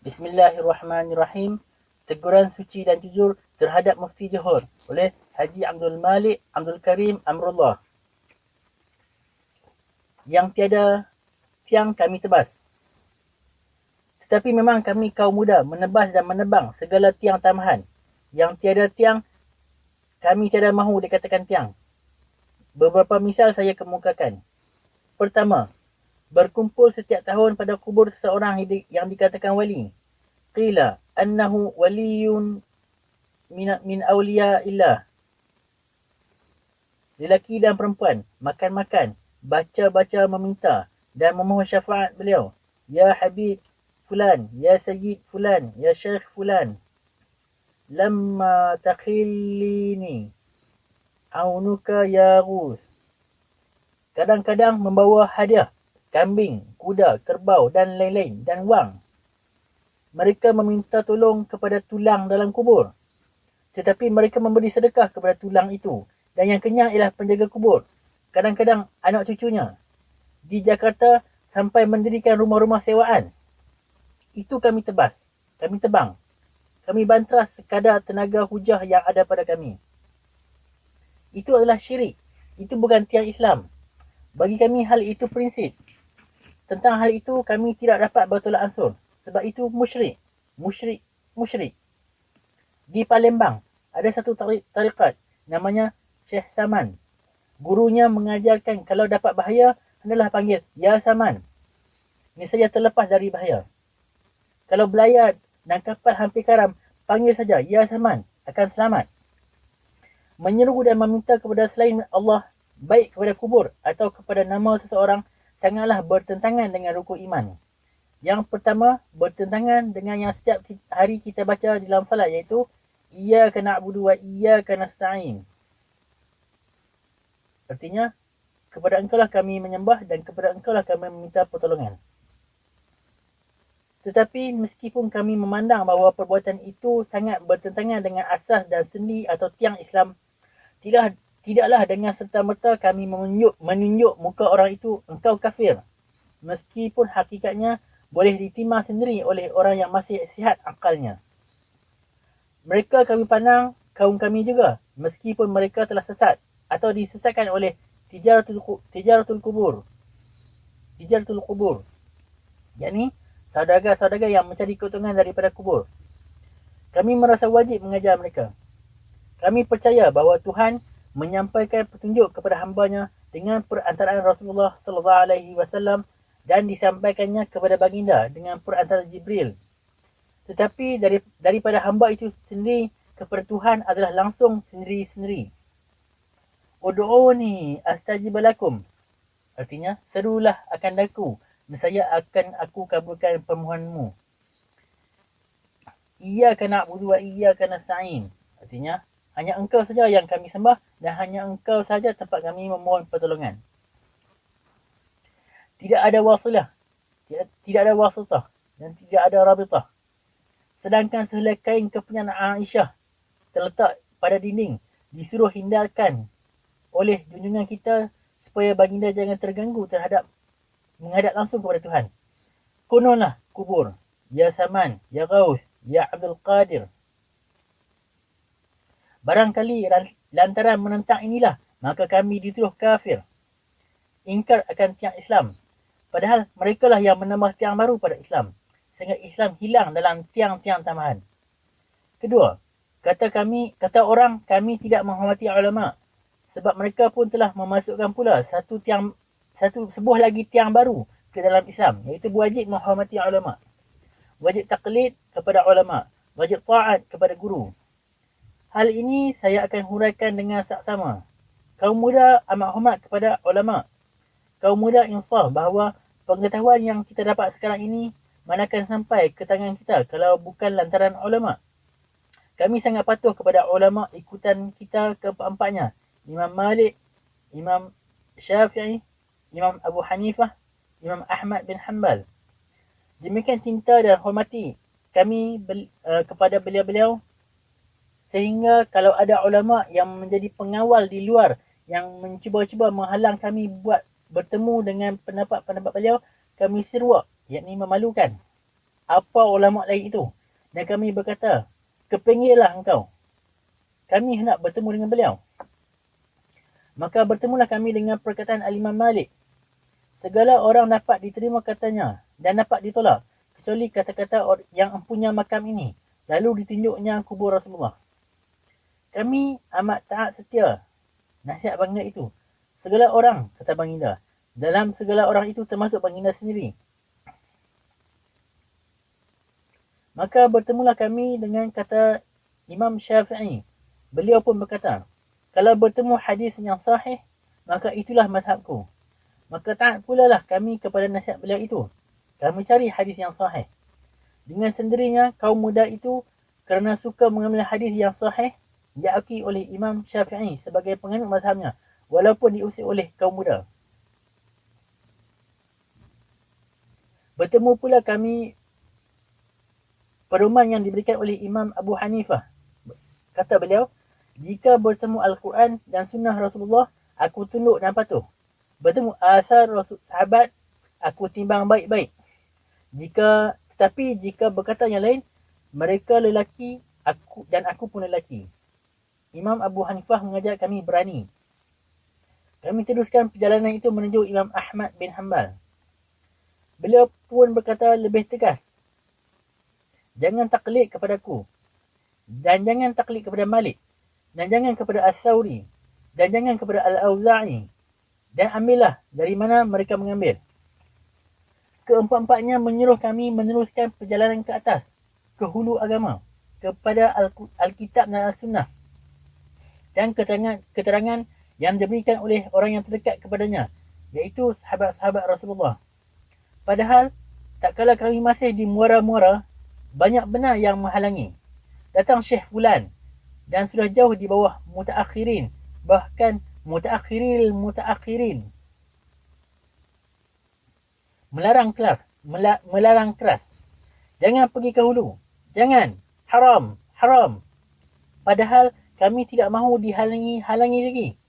Bismillahirrahmanirrahim. Teguran suci dan jujur terhadap Mufti Johor oleh Haji Abdul Malik Abdul Karim Amrullah. Yang tiada tiang kami tebas. Tetapi memang kami kaum muda menebas dan menebang segala tiang tamahan. Yang tiada tiang, kami tiada mahu dikatakan tiang. Beberapa misal saya kemukakan. Pertama, berkumpul setiap tahun pada kubur seseorang yang dikatakan wali. Qila annahu waliyun min awliya illah. Lelaki dan perempuan makan-makan, baca-baca meminta dan memohon syafaat beliau. Ya Habib Fulan, Ya Sayyid Fulan, Ya Syekh Fulan. Lamma takhillini aunuka ya Ghus. Kadang-kadang membawa hadiah, kambing, kuda, kerbau dan lain-lain dan wang. Mereka meminta tolong kepada tulang dalam kubur. Tetapi mereka memberi sedekah kepada tulang itu. Dan yang kenyang ialah penjaga kubur. Kadang-kadang anak cucunya. Di Jakarta sampai mendirikan rumah-rumah sewaan. Itu kami tebas. Kami tebang. Kami bantras sekadar tenaga hujah yang ada pada kami. Itu adalah syirik. Itu bukan tiang Islam. Bagi kami hal itu prinsip. Tentang hal itu kami tidak dapat bertolak ansur. Sebab itu musyrik. Di Palembang ada satu tarikat namanya Syekh Saman. Gurunya mengajarkan kalau dapat bahaya hendaklah panggil Ya Saman. Nescaya terlepas dari bahaya. Kalau belayar dan kapal hampir karam, panggil saja Ya Saman, akan selamat. Menyeru dan meminta kepada selain Allah, baik kepada kubur atau kepada nama seseorang, sangatlah bertentangan dengan rukun iman. Yang pertama, bertentangan dengan yang setiap hari kita baca di dalam salat, iaitu Iyyaka na'budu wa iyyaka nasta'in. Artinya, kepada engkau lah kami menyembah dan kepada engkau lah kami meminta pertolongan. Tetapi meskipun kami memandang bahawa perbuatan itu sangat bertentangan dengan asas dan sendi atau tiang Islam, tidaklah dengan serta-merta kami menunjuk muka orang itu engkau kafir. Meskipun hakikatnya boleh ditimah sendiri oleh orang yang masih sihat akalnya. Mereka kami pandang kaum kami juga, meskipun mereka telah sesat atau disesatkan oleh tijaratul kubur, yakni saudagar-saudagar yang mencari keuntungan daripada kubur. Kami merasa wajib mengajar mereka. Kami percaya bahawa Tuhan menyampaikan petunjuk kepada hambanya dengan perantaraan Rasulullah SAW dan disampaikannya kepada baginda dengan perantaraan Jibril. Tetapi daripada hamba itu sendiri kepada Tuhan adalah langsung sendiri-sendiri. Ud'uni astajib lakum. Artinya, serulah akan aku, nescaya akan aku kabulkan permohonanmu. Iyyaka na'budu wa iyyaka nasta'in. Artinya, hanya engkau saja yang kami sembah dan hanya engkau saja tempat kami memohon pertolongan. Tidak ada wasilah, tidak ada wasitah dan tidak ada rabitah. Sedangkan sehelai kain kepunyan Aisyah terletak pada dinding disuruh hindarkan oleh junjungan kita supaya baginda jangan terganggu terhadap menghadap langsung kepada Tuhan. Kononlah kubur, Ya Saman, Ya Ghaus, Ya Abdul Qadir. Barangkali lantaran menentang inilah maka kami dituduh kafir, ingkar akan tiang Islam. Padahal mereka lah yang menambah tiang baru pada Islam, sehingga Islam hilang dalam tiang-tiang tambahan. Kedua, kata orang kami tidak menghormati ulama, sebab mereka pun telah memasukkan pula sebuah lagi tiang baru ke dalam Islam, iaitu wajib menghormati ulama, wajib taklid kepada ulama, wajib taat kepada guru. Hal ini saya akan huraikan dengan saksama. Kaum muda amat hormat kepada ulama. Kaum muda insaf bahawa pengetahuan yang kita dapat sekarang ini mana akan sampai ke tangan kita kalau bukan lantaran ulama. Kami sangat patuh kepada ulama ikutan kita keempat-empatnya. Imam Malik, Imam Syafi'i, Imam Abu Hanifah, Imam Ahmad bin Hanbal. Demikian cinta dan hormati kami kepada beliau-beliau, sehingga kalau ada ulama yang menjadi pengawal di luar yang mencuba-cuba menghalang kami buat bertemu dengan pendapat-pendapat beliau, kami seruak, yakni memalukan. apa ulama lain itu. Dan kami berkata, kepinggirlah engkau. Kami hendak bertemu dengan beliau. Maka bertemulah kami dengan perkataan Al-Imam Malik. Segala orang dapat diterima katanya dan dapat ditolak, kecuali kata-kata yang empunya makam ini. Lalu ditunjuknya kubur Rasulullah. Kami amat taat setia nasihat baginda itu. Segala orang, kata baginda. Dalam segala orang itu termasuk baginda sendiri. Maka bertemulah kami dengan kata Imam Syafi'i. Beliau pun berkata, kalau bertemu hadis yang sahih, maka itulah mazhabku. Maka taat pula lah kami kepada nasihat beliau itu. Kami cari hadis yang sahih. Dengan sendirinya, kaum muda itu kerana suka mengambil hadis yang sahih, diakui oleh Imam Syafi'i sebagai penganut mazhabnya, walaupun diusir oleh kaum muda. Bertemu pula kami perumahan yang diberikan oleh Imam Abu Hanifah. Kata beliau, jika bertemu Al-Quran dan Sunnah Rasulullah, aku tunduk dan patuh. Bertemu asar sahabat, aku timbang baik-baik. Tetapi jika berkata yang lain, mereka lelaki, aku pun lelaki. Imam Abu Hanifah mengajak kami berani. Kami teruskan perjalanan itu menuju Imam Ahmad bin Hanbal. Beliau pun berkata lebih tegas, jangan taklid kepadaku, dan jangan taklid kepada Malik, dan jangan kepada As-Sawri, dan jangan kepada Al-Auza'i, dan ambillah dari mana mereka mengambil. Keempat-empatnya menyuruh kami meneruskan perjalanan ke atas, ke hulu agama, kepada Alkitab dan Al-Sunnah, dan keterangan yang diberikan oleh orang yang terdekat kepadanya, iaitu sahabat-sahabat Rasulullah. Padahal, tak kala kami masih di muara-muara, banyak benar yang menghalangi. Datang Syekh Fulan dan sudah jauh di bawah mutaakhirin, bahkan mutaakhirin. Melarang keras. Jangan pergi ke hulu. Jangan. Haram. Padahal kami tidak mahu dihalangi lagi.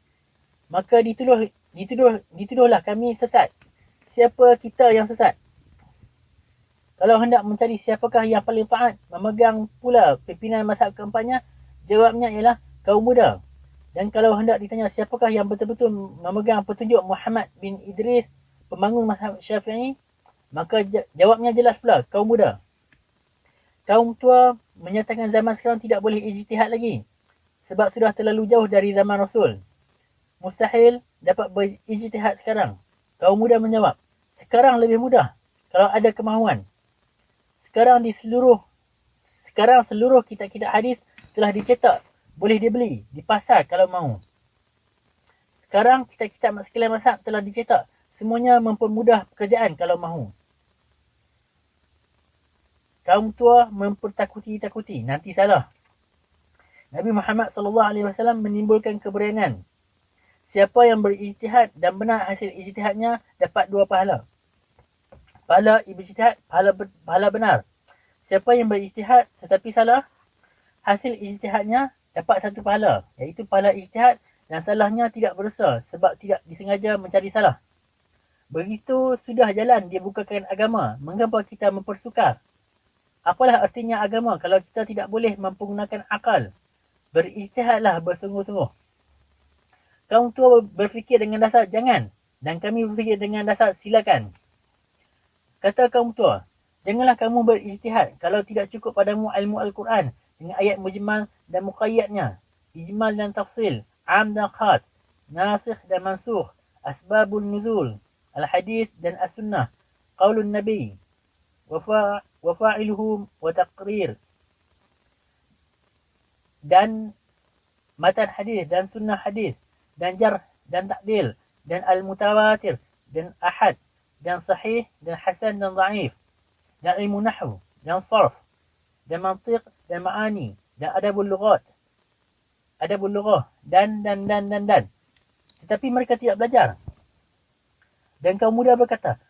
Maka dituduhlah kami sesat. Siapa kita yang sesat? Kalau hendak mencari siapakah yang paling taat memegang pula pimpinan mazhab keempatnya, jawabnya ialah kaum muda. Dan kalau hendak ditanya siapakah yang betul-betul memegang petunjuk Muhammad bin Idris, pembangun mazhab Syafi'i, maka jawabnya jelas pula, kaum muda. Kaum tua menyatakan zaman sekarang tidak boleh ijtihad lagi, sebab sudah terlalu jauh dari zaman Rasul. Mustahil dapat berijtihad sekarang. Kaum muda menjawab, sekarang lebih mudah kalau ada kemahuan. Sekarang seluruh kitab-kitab hadis telah dicetak, boleh dibeli di pasar kalau mahu. Sekarang kitab-kitab sekalian mazhab telah dicetak, semuanya mempermudah pekerjaan kalau mahu. Kaum tua mempertakuti, nanti salah. Nabi Muhammad SAW menimbulkan keberangan. Siapa yang berijtihad dan benar hasil ijtihadnya dapat 2 pahala. Pahala ijtihad, pahala benar. Siapa yang berijtihad tetapi salah, hasil ijtihadnya dapat 1 pahala, iaitu pahala ijtihad, dan salahnya tidak berdosa sebab tidak disengaja mencari salah. Begitu sudah jalan dia bukakan agama, mengapa kita mempersukar? Apalah artinya agama kalau kita tidak boleh menggunakan akal? Berijtihadlah bersungguh-sungguh. Kaum tua berfikir dengan dasar jangan, dan kami berfikir dengan dasar silakan. Kata kaum tua, janganlah kamu berijtihad kalau tidak cukup padamu ilmu Al-Quran dengan ayat mujmal dan muqayyadnya, ijmal dan tafsil, am dan khas, nasikh dan mansukh, asbabun nuzul, al-hadith dan as-sunnah, qaulun nabi, wafa'iluhu wa taqrir, dan matan hadis dan sunnah hadis, dan jarh dan ta'dil, dan al-mutawatir, dan ahad, dan sahih, dan hasan, dan da'if, dan ilmu nahwu, dan sarf, dan mantiq, dan ma'ani, dan adabul lughah, dan. Tetapi mereka tidak belajar. Dan kaum muda berkata,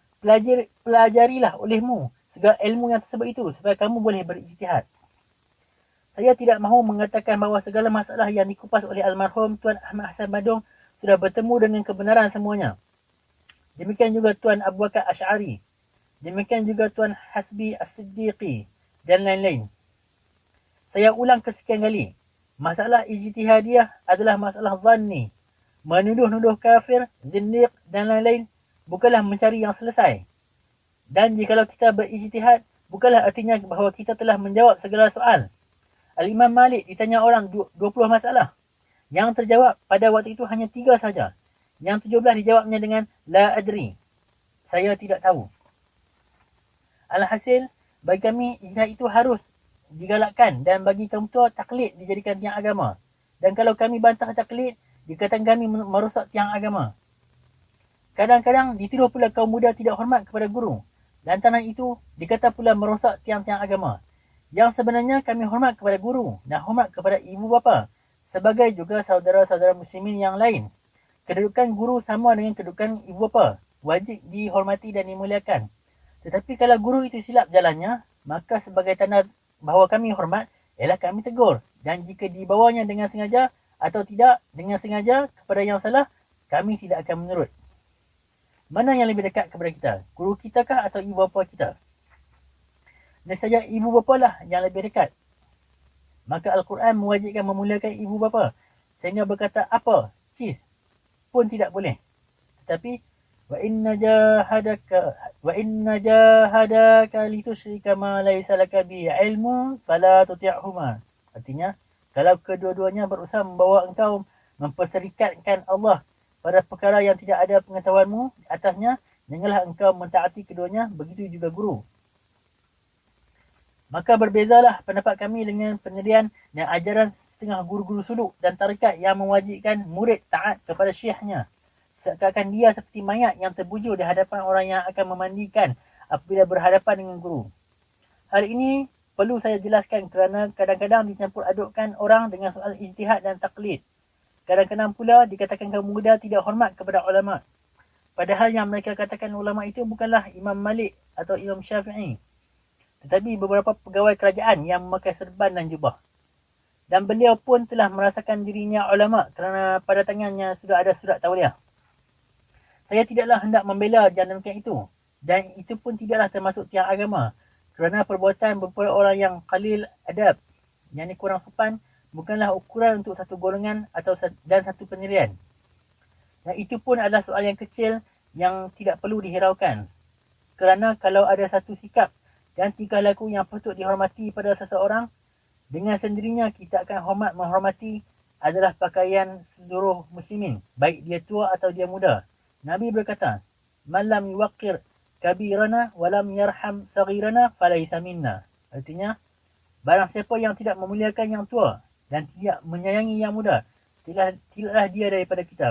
pelajarilah olehmu segala ilmu yang tersebut itu, supaya kamu boleh berijtihad. Saya tidak mahu mengatakan bahawa segala masalah yang dikupas oleh almarhum Tuan Ahmad Hassan Badung sudah bertemu dengan kebenaran semuanya. Demikian juga Tuan Abu Bakar Asy'ari. Demikian juga Tuan Hasbi As-Siddiqi dan lain-lain. Saya ulang kesekian kali. Masalah ijtihadiyah adalah masalah zanni. Menuduh-nuduh kafir, zindiq dan lain-lain bukanlah mencari yang selesai. Dan jikalau kita berijtihad, bukanlah artinya bahawa kita telah menjawab segala soal. Al-Imam Malik ditanya orang 20 masalah. Yang terjawab pada waktu itu hanya 3 saja. Yang 17 dijawabnya dengan la adri. Saya tidak tahu. Alhasil, bagi kami ijtihad itu harus digalakkan dan bagi kaum tua taklid dijadikan tiang agama. Dan kalau kami bantah taklid, dikatakan kami merosak tiang agama. Kadang-kadang dituduh pula kaum muda tidak hormat kepada guru. Lantaran itu dikata pula merosak tiang-tiang agama. Yang sebenarnya kami hormat kepada guru dan hormat kepada ibu bapa sebagai juga saudara-saudara muslimin yang lain. Kedudukan guru sama dengan kedudukan ibu bapa. Wajib dihormati dan dimuliakan. Tetapi kalau guru itu silap jalannya, maka sebagai tanda bahawa kami hormat, ialah kami tegur. Dan jika dibawanya dengan sengaja atau tidak dengan sengaja kepada yang salah, kami tidak akan menurut. Mana yang lebih dekat kepada kita? Guru kita kah atau ibu bapa kita? Dan saja ibu bapa lah yang lebih dekat. Maka Al-Quran mewajibkan memuliakan ibu bapa. Sehingga berkata apa? Cis pun tidak boleh. Tetapi wa inna jahadaka litusyrika ma laysa laka bi ilmu fala tuti'huma. Artinya, kalau kedua-duanya berusaha membawa engkau memperserikatkan Allah pada perkara yang tidak ada pengetahuanmu atasnya, janganlah engkau mentaati keduanya, begitu juga guru. Maka berbezalah pendapat kami dengan pendirian dan ajaran setengah guru-guru suluk dan tarikat yang mewajibkan murid taat kepada syekhnya. Seakan dia seperti mayat yang terbujur di hadapan orang yang akan memandikan apabila berhadapan dengan guru. Hal ini perlu saya jelaskan kerana kadang-kadang dicampur adukkan orang dengan soal ijtihad dan taklid. Kadang-kadang pula dikatakan kaum muda tidak hormat kepada ulama. Padahal yang mereka katakan ulama itu bukanlah Imam Malik atau Imam Syafi'i, tetapi beberapa pegawai kerajaan yang memakai serban dan jubah. Dan beliau pun telah merasakan dirinya ulama kerana pada tangannya sudah ada surat tauliah. Saya tidaklah hendak membela jangan demikian itu. Dan itu pun tidaklah termasuk tiang agama. Kerana perbuatan beberapa orang yang qalil adab, yang ini kurang sopan, bukanlah ukuran untuk satu golongan atau dan satu pendirian. Dan itu pun adalah soal yang kecil yang tidak perlu dihiraukan. Kerana kalau ada satu sikap dan tingkah laku yang patut dihormati pada seseorang, dengan sendirinya kita akan menghormati adalah pakaian seluruh muslimin, baik dia tua atau dia muda. Nabi berkata, "Man lam yuwaqqir kabirana wa lam yarham saghirana falaysa minna." Artinya, barang siapa yang tidak memuliakan yang tua dan tidak menyayangi yang muda, tidaklah dia daripada kita.